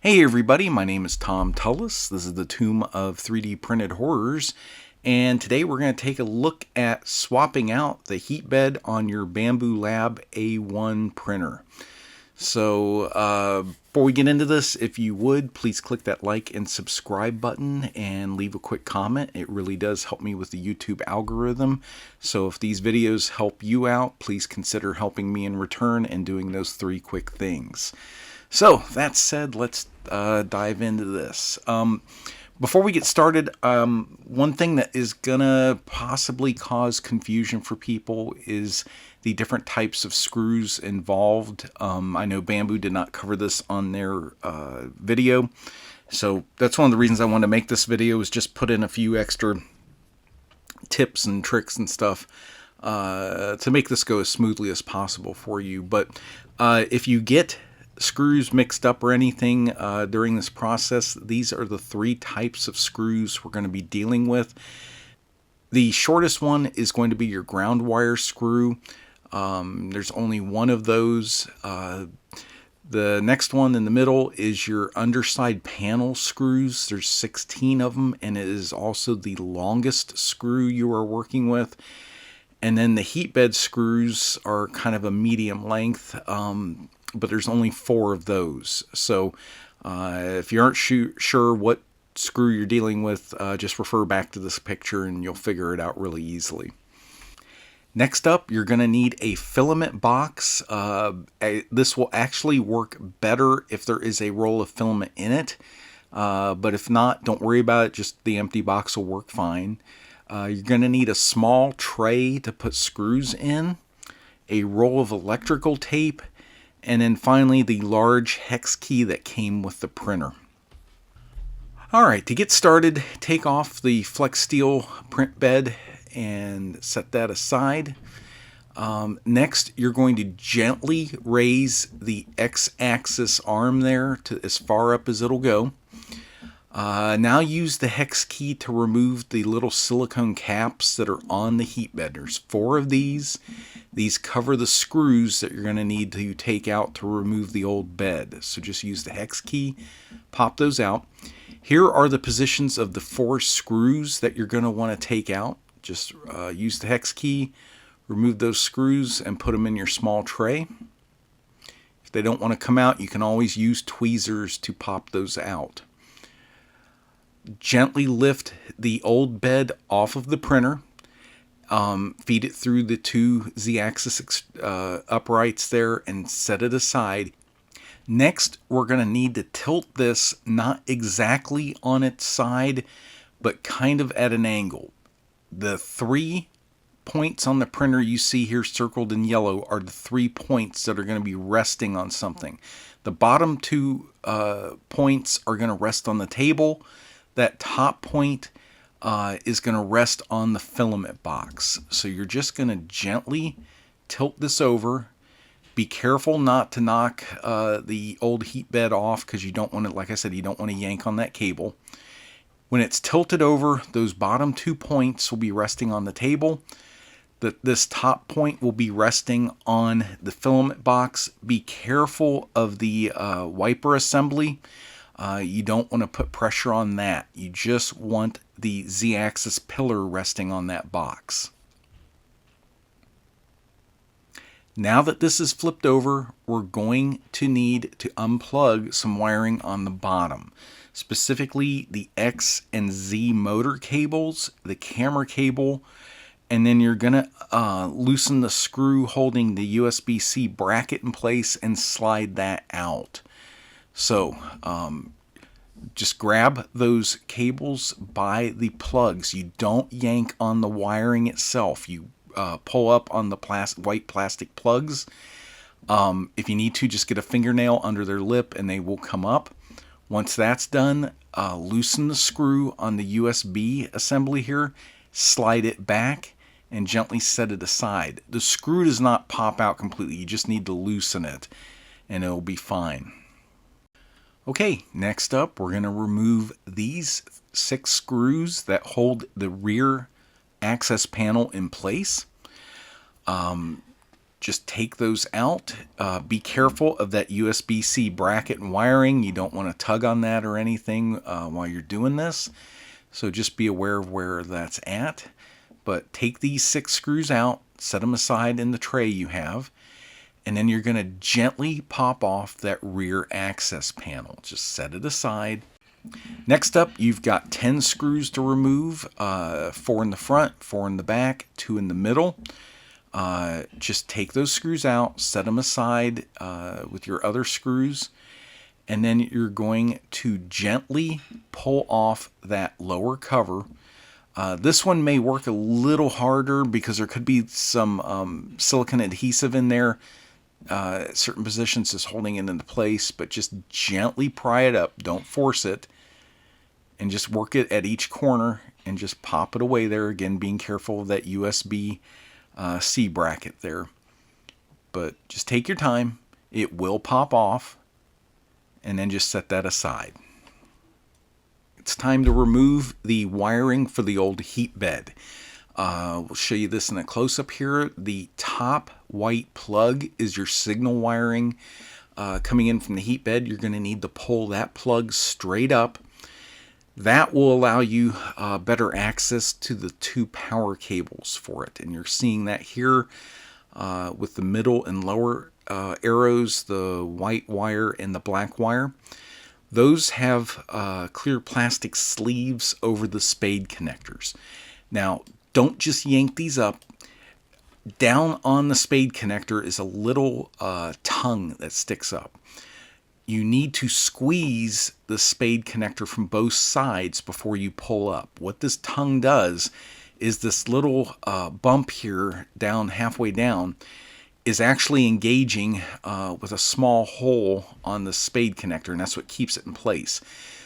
Hey everybody, my name is Tom Tullis. This is the Tomb of 3D Printed Horrors, and today we're going to take a look at swapping out the heat bed on your Bambu Lab A1 printer. So before we get into this, if you would, please click that like and subscribe button and leave a quick comment. It really does help me with the YouTube algorithm. So if these videos help you out, please consider helping me in return and doing those three quick things. So, that said, let's dive into this. Before we get started, one thing that is going to possibly cause confusion for people is the different types of screws involved. I know Bambu did not cover this on their video, so that's one of the reasons I wanted to make this video, is just put in a few extra tips and tricks and stuff to make this go as smoothly as possible for you. But if you get screws mixed up or anything during this process, these are the three types of screws we're going to be dealing with. The shortest one is going to be your ground wire screw. There's only one of those. The next one in the middle is your underside panel screws. There's 16 of them, and it is also the longest screw you are working with. And then the heat bed screws are kind of a medium length, but there's only 4 of those. So if you aren't sure what screw you're dealing with, just refer back to this picture and you'll figure it out really easily. Next up, you're going to need a filament box. This will actually work better if there is a roll of filament in it, but if not, don't worry about it. Just the empty box will work fine. You're going to need a small tray to put screws in, a roll of electrical tape, and then finally the large hex key that came with the printer. Alright, to get started, take off the flex steel print bed and set that aside. Next, you're going to gently raise the X-axis arm there to as far up as it'll go. Now use the hex key to remove the little silicone caps that are on the heat bed. There's 4 of these. These cover the screws that you're going to need to take out to remove the old bed. So just use the hex key, pop those out. Here are the positions of the 4 screws that you're going to want to take out. Just use the hex key, remove those screws, and put them in your small tray. If they don't want to come out, you can always use tweezers to pop those out. Gently lift the old bed off of the printer. Feed it through the 2 Z-axis uprights there and set it aside. Next, we're going to need to tilt this not exactly on its side, but kind of at an angle. The 3 points on the printer you see here circled in yellow are the 3 points that are going to be resting on something. The bottom 2 points are going to rest on the table. That top point is going to rest on the filament box. So you're just going to gently tilt this over. Be careful not to knock the old heat bed off, because you don't want to, like I said, you don't want to yank on that cable. When it's tilted over, those bottom 2 points will be resting on the table. This top point will be resting on the filament box. Be careful of the wiper assembly. You don't want to put pressure on that. You just want the Z-axis pillar resting on that box. Now that this is flipped over, we're going to need to unplug some wiring on the bottom. Specifically the X and Z motor cables, the camera cable, and then you're going to loosen the screw holding the USB-C bracket in place and slide that out. So just grab those cables by the plugs. You don't yank on the wiring itself. You pull up on the white plastic plugs. If you need to, just get a fingernail under their lip and they will come up. Once that's done, loosen the screw on the USB assembly here, slide it back, and gently set it aside. The screw does not pop out completely. You just need to loosen it, and it'll be fine. Okay, next up, we're going to remove these 6 screws that hold the rear access panel in place. just take those out. Be careful of that USB-C bracket and wiring. You don't want to tug on that or anything while you're doing this. So just be aware of where that's at. But take these 6 screws out, set them aside in the tray you have, and then you're going to gently pop off that rear access panel. Just set it aside. Next up, you've got 10 screws to remove, 4 in the front, 4 in the back, 2 in the middle. Just take those screws out, set them aside with your other screws, and then you're going to gently pull off that lower cover. This one may work a little harder because there could be some silicone adhesive in there at certain positions is holding it into place, but just gently pry it up. Don't force it, and just work it at each corner and just pop it away there. Again, being careful of that USB-C bracket there. But just take your time. It will pop off, and then just set that aside. It's time to remove the wiring for the old heat bed. We'll show you this in a close-up here. The top white plug is your signal wiring coming in from the heat bed. You're going to need to pull that plug straight up. That will allow you better access to the 2 power cables for it. And you're seeing that here with the middle and lower arrows, the white wire and the black wire. Those have clear plastic sleeves over the spade connectors. Now, don't just yank these up. Down on the spade connector is a little tongue that sticks up. You need to squeeze the spade connector from both sides before you pull up. What this tongue does is this little bump here down halfway down is actually engaging with a small hole on the spade connector, and that's what keeps it in place.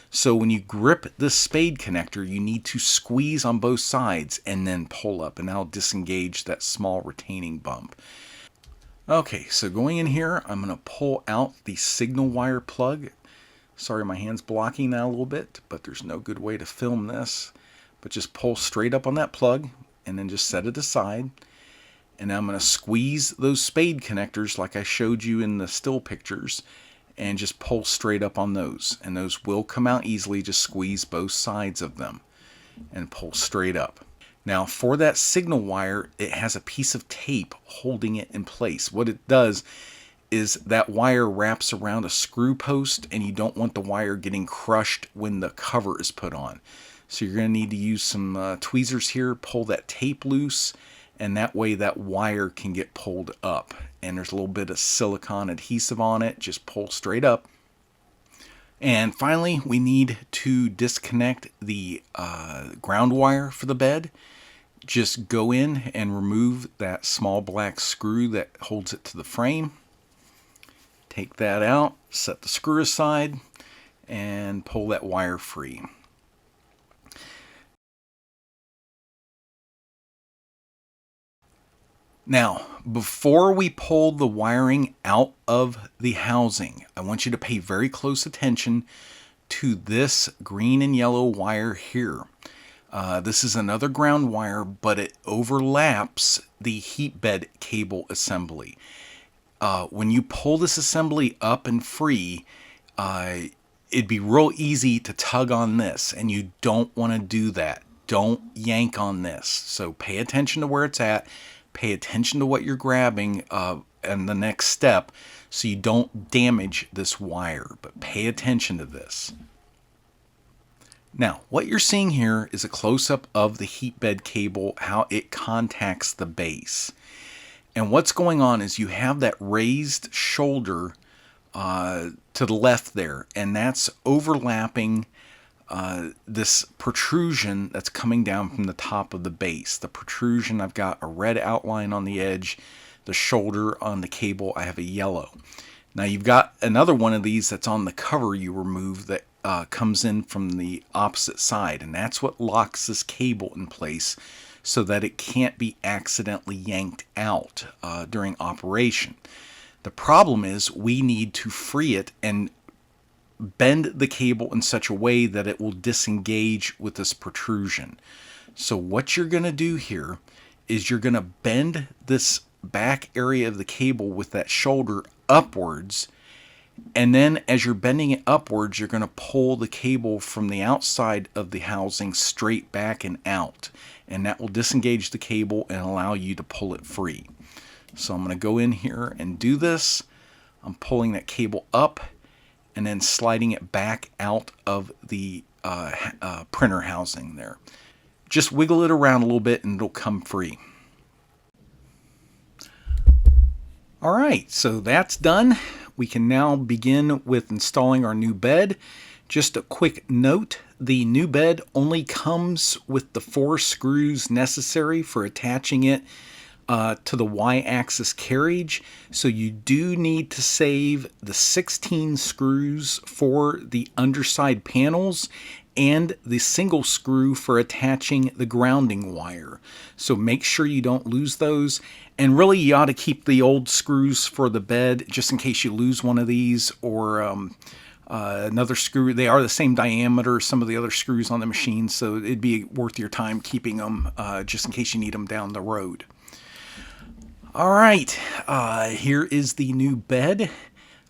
So when you grip the spade connector, you need to squeeze on both sides and then pull up, and that'll disengage that small retaining bump. Okay, so going in here, I'm going to pull out the signal wire plug. Sorry, my hand's blocking that a little bit, but there's no good way to film this. But just pull straight up on that plug and then just set it aside. And now I'm going to squeeze those spade connectors like I showed you in the still pictures, and just pull straight up on those. And those will come out easily. Just squeeze both sides of them and pull straight up. Now for that signal wire, it has a piece of tape holding it in place. What it does is that wire wraps around a screw post, and you don't want the wire getting crushed when the cover is put on. So you're going to need to use some tweezers here, pull that tape loose, and that way that wire can get pulled up. And there's a little bit of silicone adhesive on it. Just pull straight up. And finally, we need to disconnect the ground wire for the bed. Just go in and remove that small black screw that holds it to the frame. Take that out, set the screw aside, and pull that wire free. Now, before we pull the wiring out of the housing, I want you to pay very close attention to this green and yellow wire here. This is another ground wire, but it overlaps the heat bed cable assembly. When you pull this assembly up and free, it'd be real easy to tug on this, and you don't want to do that. Don't yank on this. So pay attention to where it's at. Pay attention to what you're grabbing and the next step so you don't damage this wire, but pay attention to this. Now, what you're seeing here is a close-up of the heat bed cable, how it contacts the base. And what's going on is you have that raised shoulder to the left there, and that's overlapping this protrusion that's coming down from the top of the base. The protrusion, I've got a red outline on the edge. The shoulder on the cable, I have a yellow. Now you've got another one of these that's on the cover you remove that comes in from the opposite side, and that's what locks this cable in place so that it can't be accidentally yanked out during operation. The problem is we need to free it and bend the cable in such a way that it will disengage with this protrusion. So what you're going to do here is you're going to bend this back area of the cable with that shoulder upwards. And then as you're bending it upwards, you're going to pull the cable from the outside of the housing straight back and out. And that will disengage the cable and allow you to pull it free. So I'm going to go in here and do this. I'm pulling that cable up and then sliding it back out of the printer housing there. Just wiggle it around a little bit and it'll come free. All right, so that's done. We can now begin with installing our new bed. Just a quick note, the new bed only comes with the 4 screws necessary for attaching it to the Y-axis carriage. So you do need to save the 16 screws for the underside panels and the single screw for attaching the grounding wire. So make sure you don't lose those. And really you ought to keep the old screws for the bed just in case you lose one of these or another screw. They are the same diameter as some of the other screws on the machine, so it'd be worth your time keeping them just in case you need them down the road. All right, here is the new bed.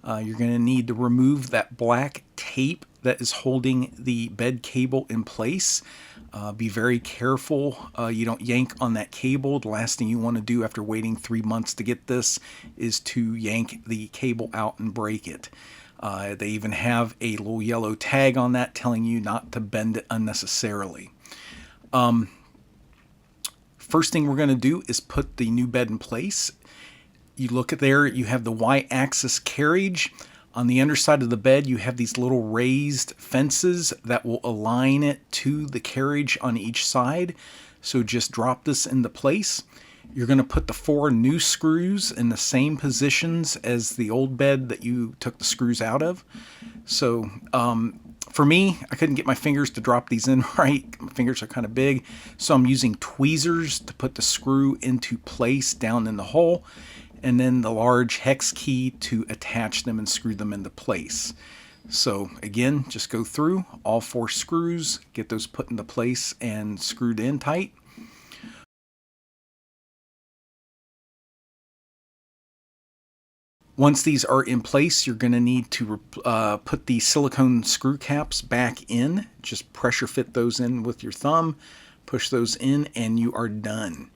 You're going to need to remove that black tape that is holding the bed cable in place. Be very careful you don't yank on that cable. The last thing you want to do after waiting 3 months to get this is to yank the cable out and break it. They even have a little yellow tag on that telling you not to bend it unnecessarily. First thing we're going to do is put the new bed in place. You look at there, you have the Y-axis carriage. On the underside of the bed, you have these little raised fences that will align it to the carriage on each side. So just drop this into place. You're going to put the 4 new screws in the same positions as the old bed that you took the screws out of. So for me, I couldn't get my fingers to drop these in right. My fingers are kind of big. So I'm using tweezers to put the screw into place down in the hole, and then the large hex key to attach them and screw them into place. So again, just go through all 4 screws, get those put into place and screwed in tight. Once these are in place, you're going to need to put the silicone screw caps back in. Just pressure fit those in with your thumb, push those in, and you are done.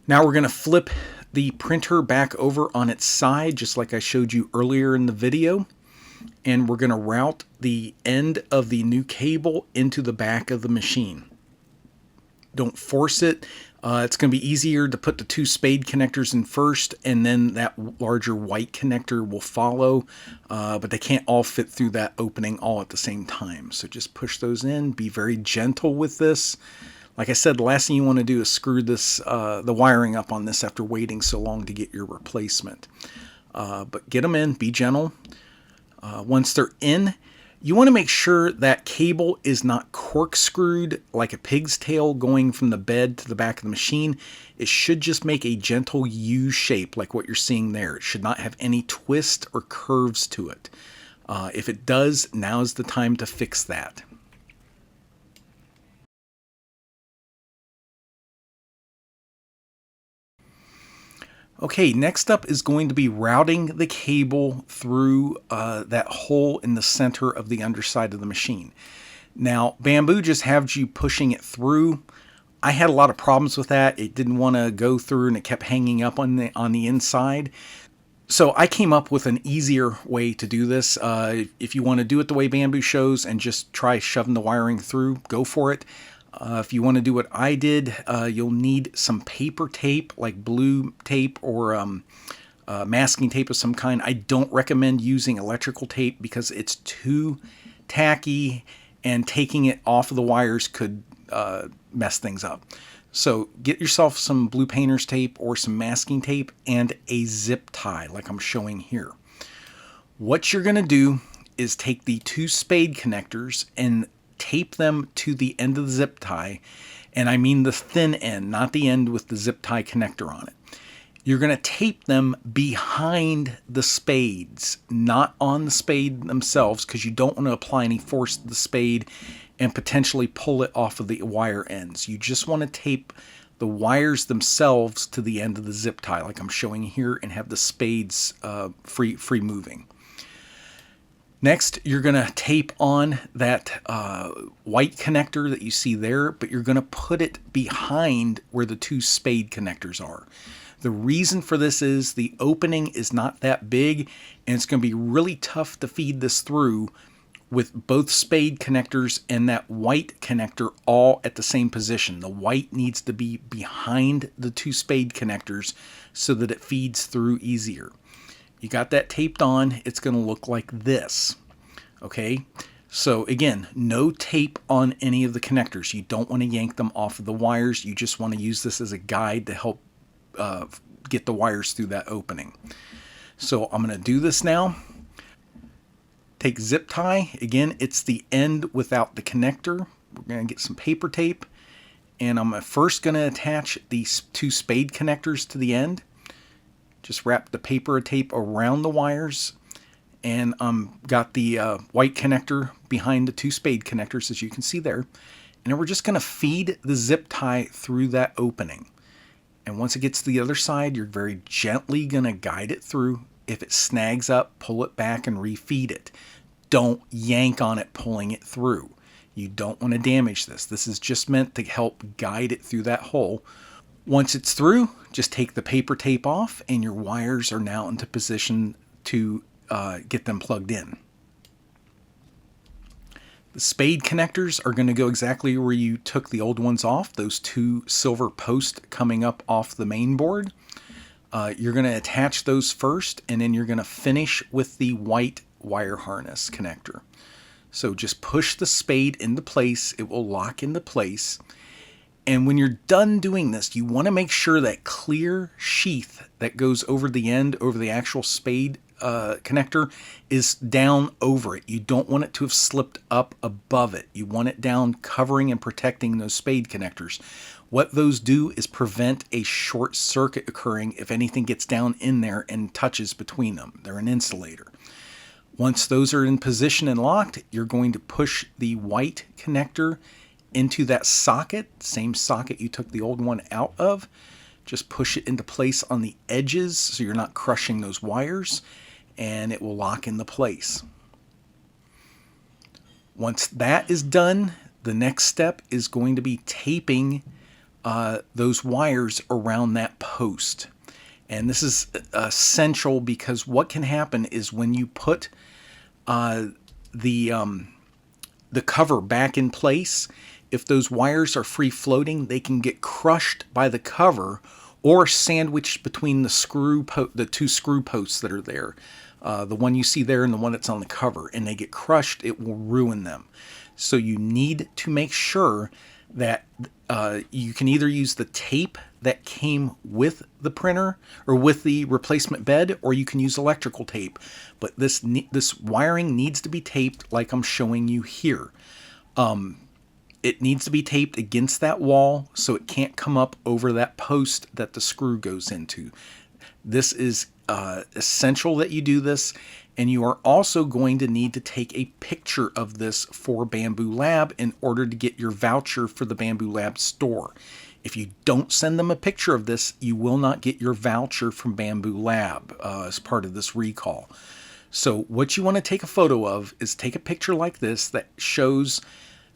Now we're going to flip the printer back over on its side, just like I showed you earlier in the video. And we're going to route the end of the new cable into the back of the machine. Don't force it. It's going to be easier to put the 2 spade connectors in first, and then that larger white connector will follow, but they can't all fit through that opening all at the same time. So just push those in. Be very gentle with this. Like I said, the last thing you want to do is screw this, the wiring up on this after waiting so long to get your replacement. But get them in. Be gentle. Once they're in, you want to make sure that cable is not corkscrewed like a pig's tail going from the bed to the back of the machine. It should just make a gentle U shape like what you're seeing there. It should not have any twist or curves to it. If it does, now's the time to fix that. Okay, next up is going to be routing the cable through that hole in the center of the underside of the machine. Now, Bambu just has you pushing it through. I had a lot of problems with that. It didn't want to go through and it kept hanging up on the inside. So I came up with an easier way to do this. If you want to do it the way Bambu shows and just try shoving the wiring through, go for it. If you want to do what I did, you'll need some paper tape, like blue tape or masking tape of some kind. I don't recommend using electrical tape because it's too tacky, and taking it off of the wires could mess things up. So get yourself some blue painter's tape or some masking tape and a zip tie like I'm showing here. What you're going to do is take the 2 spade connectors and tape them to the end of the zip tie, and I mean the thin end, not the end with the zip tie connector on it. You're going to tape them behind the spades, not on the spade themselves, because you don't want to apply any force to the spade and potentially pull it off of the wire ends. You just want to tape the wires themselves to the end of the zip tie, like I'm showing here, and have the spades free moving. Next, you're going to tape on that white connector that you see there, but you're going to put it behind where the two spade connectors are. The reason for this is the opening is not that big, and it's going to be really tough to feed this through with both spade connectors and that white connector all at the same position. The white needs to be behind the two spade connectors so that it feeds through easier. You got that taped on, it's going to look like this. Okay, so again, no tape on any of the connectors. You don't want to yank them off of the wires. You just want to use this as a guide to help get the wires through that opening. So I'm going to do this now. Take zip tie. Again, it's the end without the connector. We're going to get some paper tape, and I'm first going to attach these two spade connectors to the end. Just wrap the paper tape around the wires, and got the white connector behind the two spade connectors, as you can see there. And then we're just going to feed the zip tie through that opening. And once it gets to the other side, you're very gently going to guide it through. If it snags up, pull it back and refeed it. Don't yank on it pulling it through. You don't want to damage this. This is just meant to help guide it through that hole. Once it's through, just take the paper tape off, and your wires are now into position to get them plugged in. The spade connectors are going to go exactly where you took the old ones off, those two silver posts coming up off the main board. You're going to attach those first, and then you're going to finish with the white wire harness connector. So just push the spade into place. It will lock into place. And when you're done doing this, you want to make sure that clear sheath that goes over the end, over the actual spade connector, is down over it. You don't want it to have slipped up above it. You want it down, covering and protecting those spade connectors. What those do is prevent a short circuit occurring if anything gets down in there and touches between them. They're an insulator. Once those are in position and locked, you're going to push the white connector into that socket, same socket you took the old one out of. Just push it into place on the edges so you're not crushing those wires, and it will lock into place. Once that is done, the next step is going to be taping those wires around that post. And this is essential, because what can happen is when you put the cover back in place, if those wires are free floating, they can get crushed by the cover or sandwiched between the two screw posts that are there. The one you see there and the one that's on the cover, and they get crushed, it will ruin them. So you need to make sure that you can either use the tape that came with the printer or with the replacement bed, or you can use electrical tape. But this wiring needs to be taped like I'm showing you here. It needs to be taped against that wall so it can't come up over that post that the screw goes into. This is essential that you do this, and you are also going to need to take a picture of this for Bambu Lab in order to get your voucher for the Bambu Lab store. If you don't send them a picture of this, you will not get your voucher from Bambu Lab as part of this recall. So what you want to take a photo of is take a picture like this that shows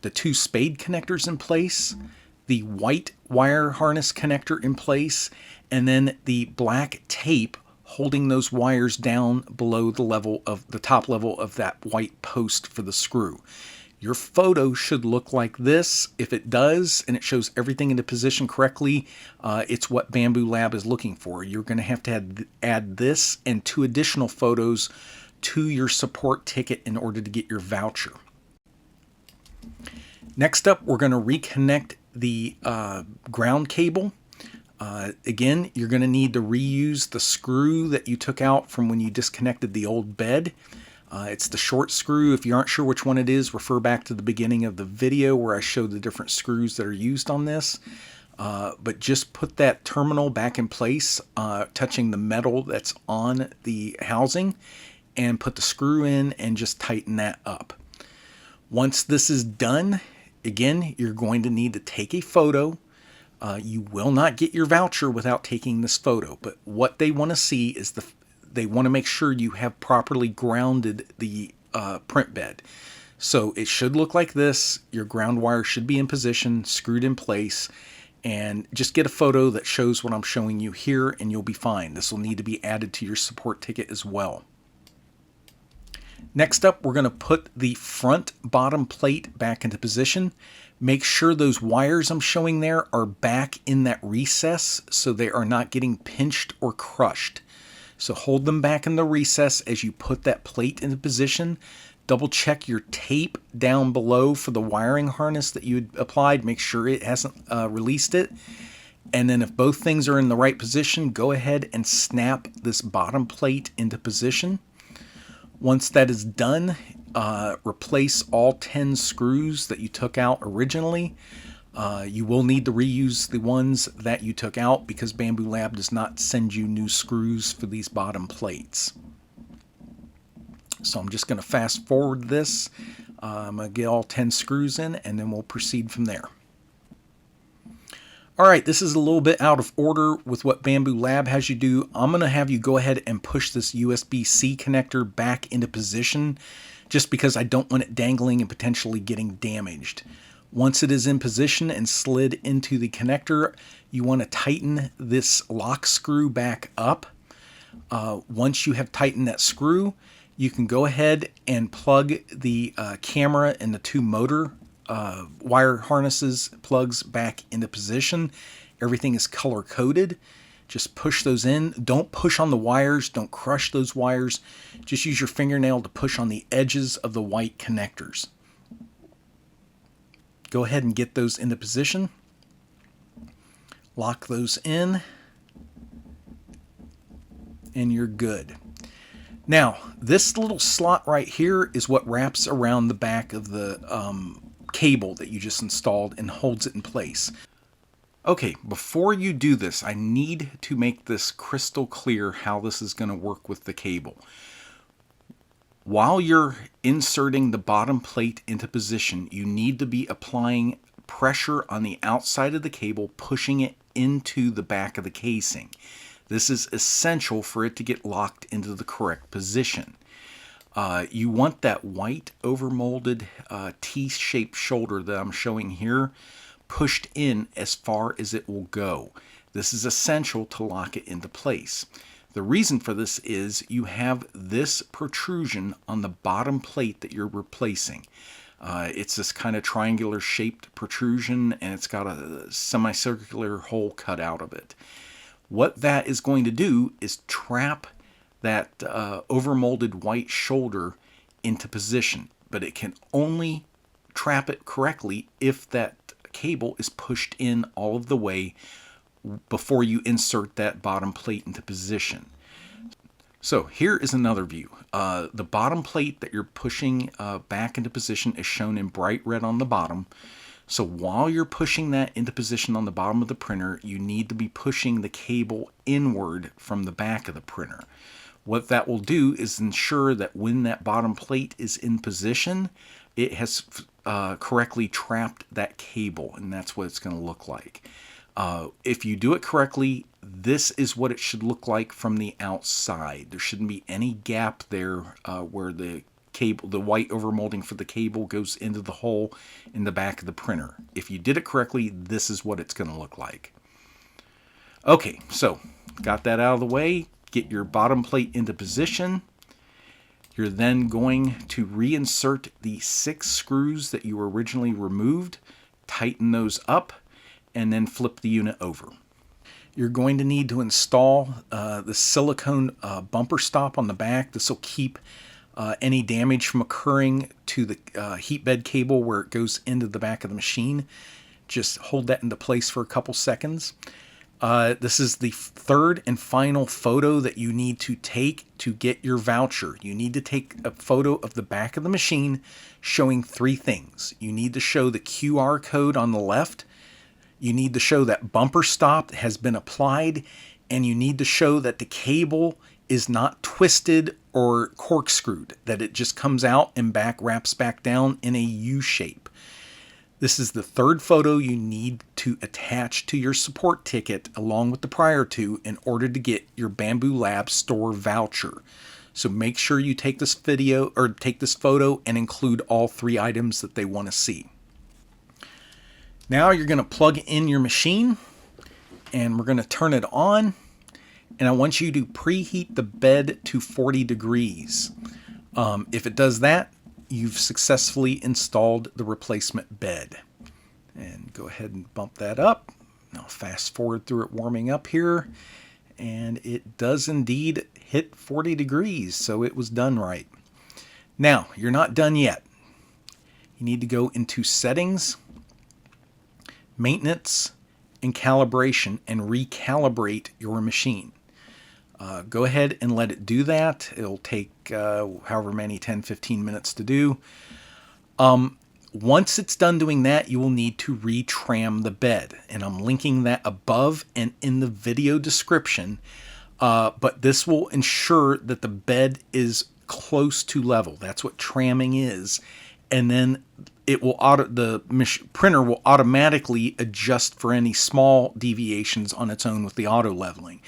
the two spade connectors in place, the white wire harness connector in place, and then the black tape holding those wires down below the top level of that white post for the screw. Your photo should look like this. If it does, and it shows everything into position correctly, it's what Bambu Lab is looking for. You're going to have add this and 2 additional photos to your support ticket in order to get your voucher. Next up, we're going to reconnect the ground cable. Again, you're going to need to reuse the screw that you took out from when you disconnected the old bed. It's the short screw. If you aren't sure which one it is, refer back to the beginning of the video where I showed the different screws that are used on this. But just put that terminal back in place, touching the metal that's on the housing, and put the screw in and just tighten that up. Once this is done, again, you're going to need to take a photo You will not get your voucher without taking this photo, but what they want to see is they want to make sure you have properly grounded the print bed. So it should look like this. Your ground wire should be in position, screwed in place, and just get a photo that shows what I'm showing you here and you'll be fine. This will need to be added to your support ticket as well. Next up, we're going to put the front bottom plate back into position. Make sure those wires I'm showing there are back in that recess so they are not getting pinched or crushed. So hold them back in the recess as you put that plate into position. Double check your tape down below for the wiring harness that you had applied. Make sure it hasn't released it. And then if both things are in the right position, go ahead and snap this bottom plate into position. Once that is done, replace all 10 screws that you took out originally. You will need to reuse the ones that you took out because Bambu Lab does not send you new screws for these bottom plates. So I'm just going to fast forward this. I'm going to get all 10 screws in and then we'll proceed from there. Alright, this is a little bit out of order with what Bambu Lab has you do. I'm going to have you go ahead and push this USB-C connector back into position just because I don't want it dangling and potentially getting damaged. Once it is in position and slid into the connector, you want to tighten this lock screw back up. Once you have tightened that screw, you can go ahead and plug the camera and the two motor wire harnesses plugs back into position. Everything is color coded. Just push those in. Don't push on the wires. Don't crush those wires. Just use your fingernail to push on the edges of the white connectors. Go ahead and get those into position. Lock those in. And you're good. Now, this little slot right here is what wraps around the back of the cable that you just installed and holds it in place. Okay, before you do this, I need to make this crystal clear how this is going to work with the cable. While you're inserting the bottom plate into position, you need to be applying pressure on the outside of the cable, pushing it into the back of the casing. This is essential for it to get locked into the correct position. You want that white overmolded T-shaped shoulder that I'm showing here pushed in as far as it will go. This is essential to lock it into place. The reason for this is you have this protrusion on the bottom plate that you're replacing. It's this kind of triangular shaped protrusion and it's got a semicircular hole cut out of it. What that is going to do is trap that overmolded white shoulder into position, but it can only trap it correctly if that cable is pushed in all of the way before you insert that bottom plate into position. So here is another view. The bottom plate that you're pushing back into position is shown in bright red on the bottom. So while you're pushing that into position on the bottom of the printer, you need to be pushing the cable inward from the back of the printer. What that will do is ensure that when that bottom plate is in position, it has correctly trapped that cable, and that's what it's going to look like. If you do it correctly, this is what it should look like from the outside. There shouldn't be any gap there where the cable, the white overmolding for the cable goes into the hole in the back of the printer. If you did it correctly, this is what it's going to look like. Okay, so got that out of the way. Get your bottom plate into position. You're then going to reinsert the 6 screws that you originally removed, tighten those up, and then flip the unit over. You're going to need to install the silicone bumper stop on the back. This will keep any damage from occurring to the heat bed cable where it goes into the back of the machine. Just hold that into place for a couple seconds. This is the third and final photo that you need to take to get your voucher. You need to take a photo of the back of the machine showing 3 things. You need to show the QR code on the left. You need to show that bumper stop has been applied, and you need to show that the cable is not twisted or corkscrewed, that it just comes out and wraps back down in a U shape. This is the third photo you need to attach to your support ticket along with the prior two in order to get your Bambu Lab store voucher. So make sure you take this photo and include all 3 items that they want to see. Now you're going to plug in your machine and we're going to turn it on, and I want you to preheat the bed to 40 degrees. If it does that, you've successfully installed the replacement bed. And go ahead and bump that up. Now fast forward through it warming up here, and it does indeed hit 40 degrees, so it was done right. Now, you're not done yet. You need to go into Settings, Maintenance, and Calibration and recalibrate your machine. Go ahead and let it do that. It'll take however many, 10-15 minutes to do. Once it's done doing that, you will need to retram the bed, and I'm linking that above and in the video description. But this will ensure that the bed is close to level. That's what tramming is. And then the printer will automatically adjust for any small deviations on its own with the auto leveling.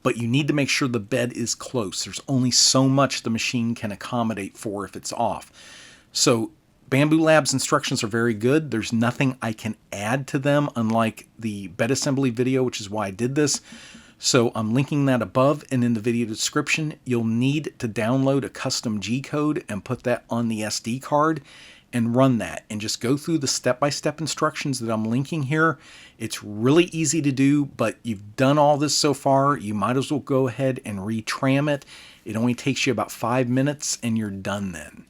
But you need to make sure the bed is close. There's only so much the machine can accommodate for if it's off. So Bambu Lab's instructions are very good. There's nothing I can add to them, unlike the bed assembly video, which is why I did this. So I'm linking that above and in the video description. You'll need to download a custom G-code and put that on the SD card and run that, and just go through the step-by-step instructions that I'm linking here. It's really easy to do, but you've done all this so far. You might as well go ahead and retram it. It only takes you about 5 minutes and you're done then.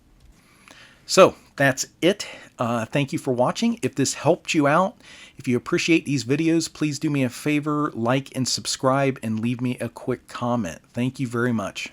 So that's it. Thank you for watching. If this helped you out, if you appreciate these videos, please do me a favor, like and subscribe, and leave me a quick comment. Thank you very much.